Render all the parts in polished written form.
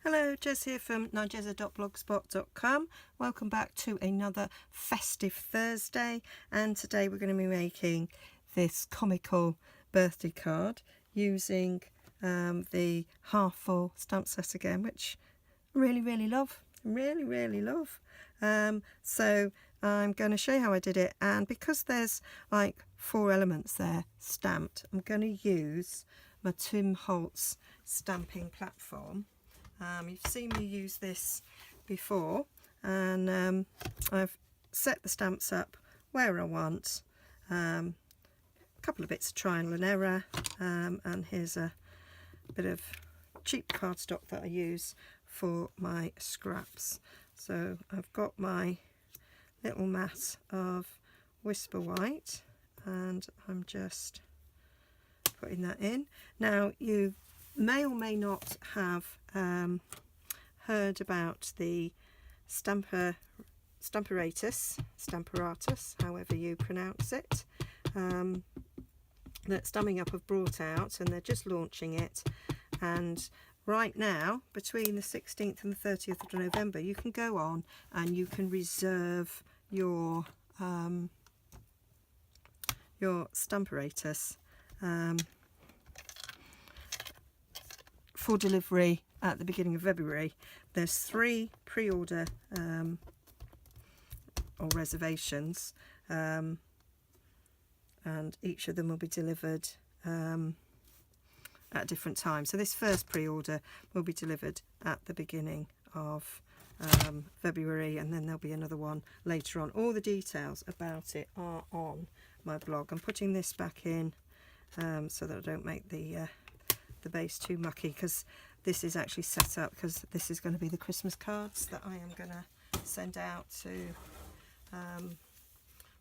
Hello, Jez here from Nigezza.blogspot.com. Welcome back to another festive Thursday, and today we're going to be making this comical birthday card using the half full stamp set again, which I really love. So I'm going to show you how I did it, and because there's like 4 elements there stamped, I'm going to use my Tim Holtz stamping platform. You've seen me use this before, and I've set the stamps up where I want. A couple of bits of trial and error, and here's a bit of cheap cardstock that I use for my scraps. So I've got my little mat of Whisper White, and I'm just putting that in. Now, you may or may not have heard about the stamparatus, however you pronounce it, that Stamping Up have brought out, and they're just launching it. And right now, between the 16th and the 30th of November, you can go on and you can reserve your stamparatus for delivery at the beginning of February. There's 3 pre-order or reservations, and each of them will be delivered at different times. So this first pre-order will be delivered at the beginning of February, and then there'll be another one later on. All the details about it are on my blog. I'm putting this back in so that I don't make the base too mucky, because this is actually set up because this is going to be the Christmas cards that I am going to send out to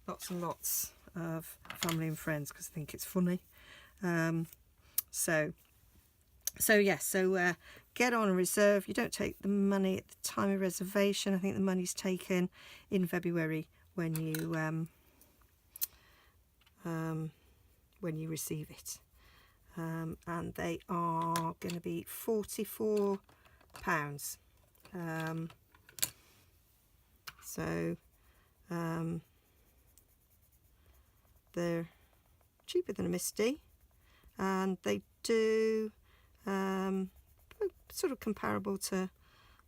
lots and lots of family and friends, because I think it's funny. So get on and reserve. You don't take the money at the time of reservation. I think the money's taken in February when you receive it. And they are going to be £44. They're cheaper than a Misty, and they do sort of comparable to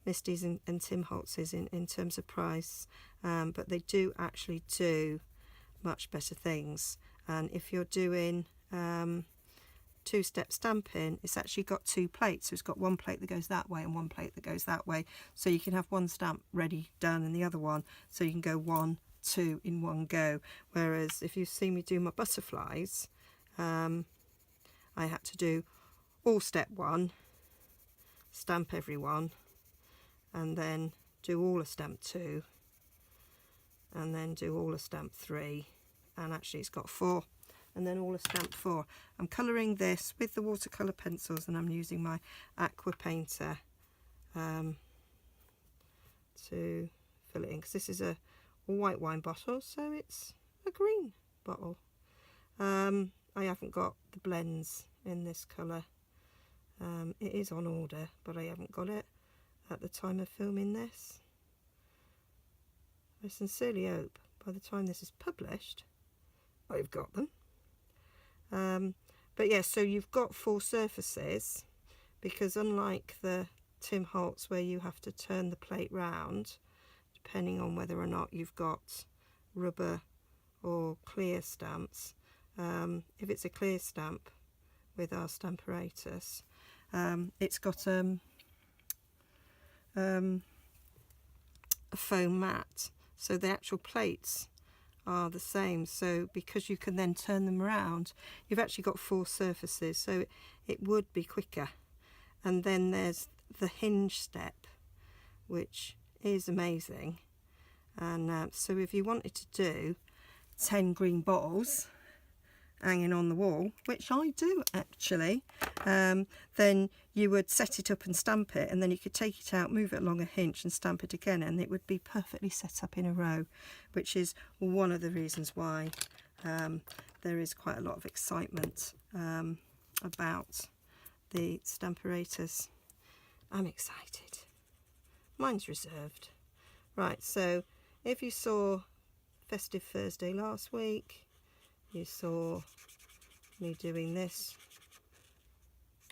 Misty's and Tim Holtz's in terms of price, but they do actually do much better things. And if you're doing 2-step stamping, it's actually got 2 plates. So it's got one plate that goes that way and one plate that goes that way, so you can have one stamp ready done and the other one, so you can go 1, 2 in one go. Whereas if you see me do my butterflies, I had to do all step 1, stamp every one, and then do all of stamp 2, and then do all of stamp 3, and actually it's got 4, and then all of stamp 4. I'm colouring this with the watercolour pencils, and I'm using my aqua painter to fill it in, because this is a white wine bottle, so it's a green bottle. I haven't got the blends in this colour. It is on order, but I haven't got it at the time of filming this. I sincerely hope by the time this is published I've got them. But yeah, so you've got 4 surfaces, because unlike the Tim Holtz where you have to turn the plate round depending on whether or not you've got rubber or clear stamps, if it's a clear stamp with our stamparatus, it's got a foam mat, so the actual plates are the same. So because you can then turn them around, you've actually got 4 surfaces, so it would be quicker. And then there's the hinge step, which is amazing. And so if you wanted to do 10 green bottles hanging on the wall, which I do actually, then you would set it up and stamp it, and then you could take it out, move it along a hinge and stamp it again, and it would be perfectly set up in a row, which is one of the reasons why there is quite a lot of excitement about the stamparatus. I'm excited. Mine's reserved. Right, so if you saw Festive Thursday last week, you saw me doing this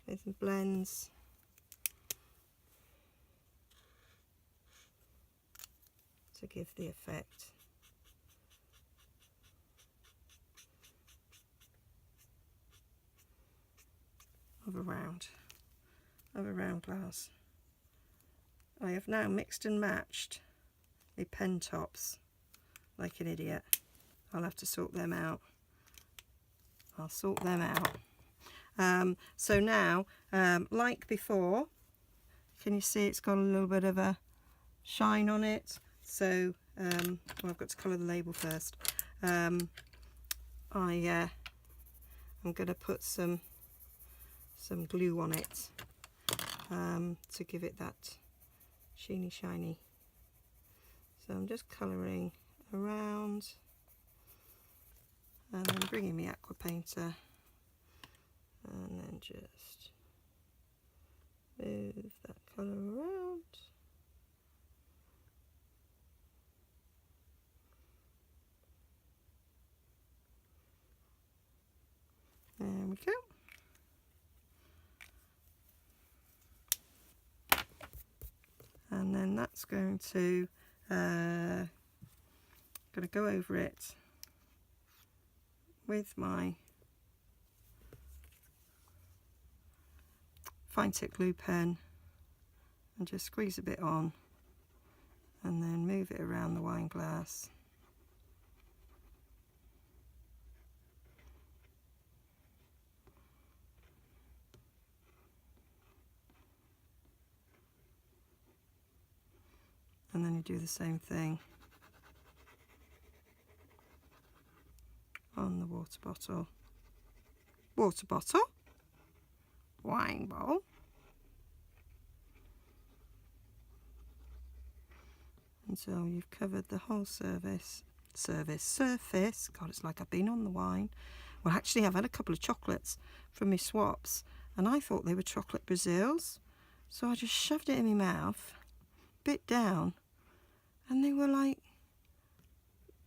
with blends. To give the effect. Of a round glass. I have now mixed and matched the pen tops like an idiot. I'll have to sort them out. I'll sort them out. So now, like before, can you see it's got a little bit of a shine on it? So well, I've got to colour the label first. I'm going to put some glue on it to give it that sheeny shiny. So I'm just colouring around and then bringing my aqua painter and then just move that colour around. There we go. And then that's going to go over it with my fine tip glue pen and just squeeze a bit on and then move it around the wine glass. And then you do the same thing on the water bottle, wine bowl, until you've covered the whole surface. God, it's like I've been on the wine. Well, actually, I've had a couple of chocolates from my swaps, and I thought they were chocolate Brazils, so I just shoved it in my mouth, bit down, and they were like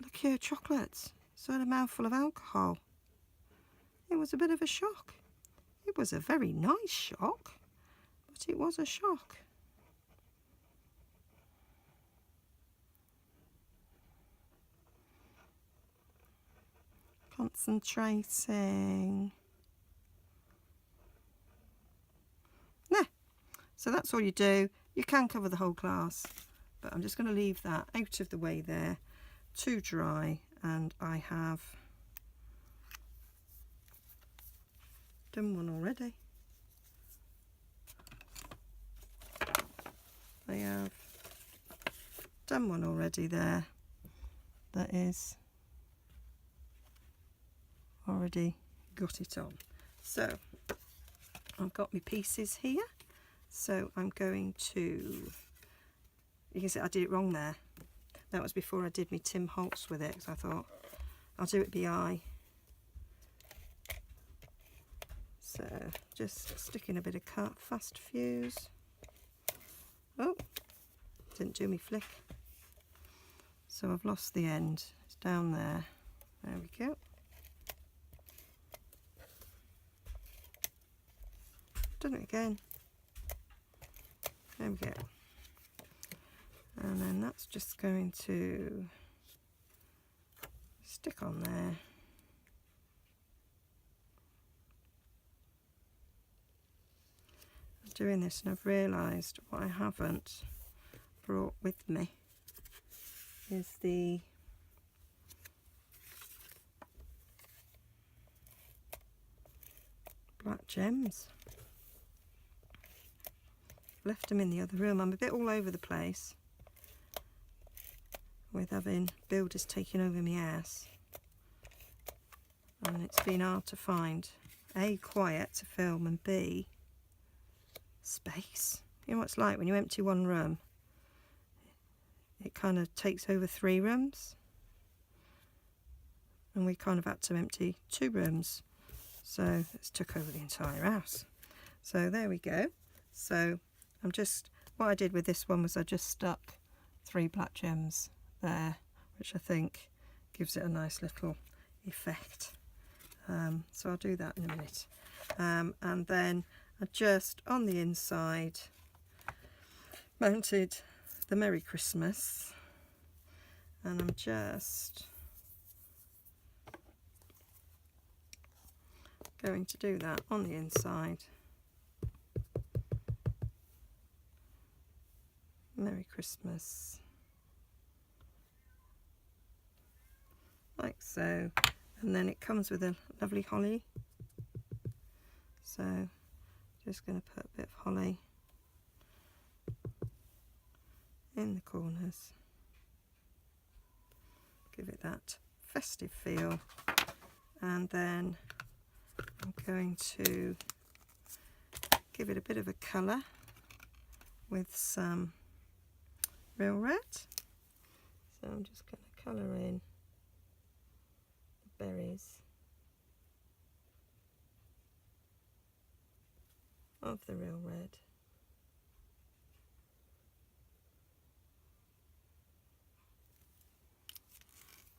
liqueur chocolates. So I had a mouthful of alcohol. It was a bit of a shock. It was a very nice shock, but it was a shock. Concentrating. There. So that's all you do. You can cover the whole glass, but I'm just going to leave that out of the way there to dry, and I have done one already. I have done one already there that is already got it on. So I've got my pieces here, so I'm going to, you can see I did it wrong there. That was before I did my Tim Holtz with it, because I thought I'll do it BI. So just sticking a bit of fast fuse. Oh, didn't do me flick. So I've lost the end. It's down there. There we go. Done it again. There we go. And then that's just going to stick on there. I'm doing this and I've realised what I haven't brought with me is the black gems. Left them in the other room. I'm a bit all over the place with having builders taking over my ass, and it's been hard to find A, quiet to film, and B, space. You know what it's like when you empty one room, it kind of takes over 3 rooms, and we kind of had to empty 2 rooms, so it's took over the entire house. So there we go. So what I did with this one was I just stuck 3 black gems there, which I think gives it a nice little effect. So I'll do that in a minute. And then I just on the inside mounted the Merry Christmas, and I'm just going to do that on the inside. Merry Christmas, like so, and then it comes with a lovely holly, so just going to put a bit of holly in the corners, give it that festive feel, and then I'm going to give it a bit of a colour with some real red. So I'm just going to colour in the berries of the real red.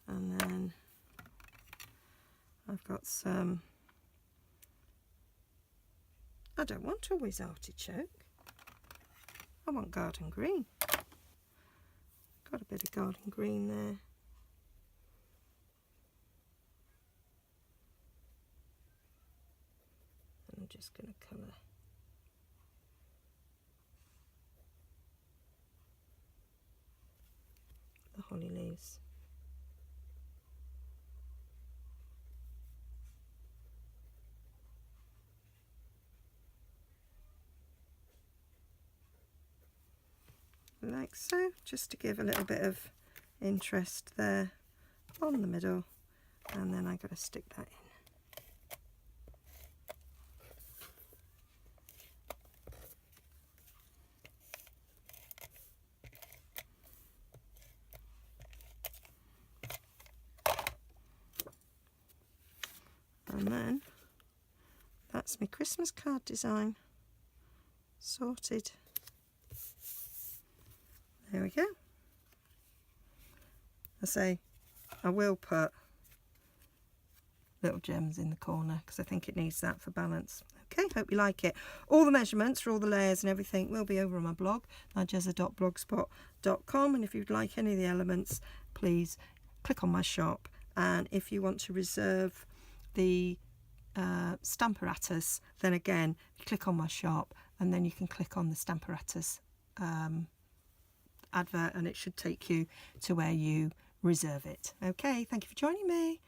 And then I've got some, I don't want always artichoke, I want garden green. Got a bit of garden green there. And I'm just going to colour the holly leaves. Like so, just to give a little bit of interest there on the middle, and then I've got to stick that in. And then that's my Christmas card design sorted. There we go. I say I will put little gems in the corner because I think it needs that for balance. Okay, hope you like it. All the measurements for all the layers and everything will be over on my blog, nigezza.blogspot.com, and if you'd like any of the elements, please click on my shop. And if you want to reserve the Stamparatus, then again, you click on my shop and then you can click on the Stamparatus advert, and it should take you to where you reserve it. Okay, thank you for joining me.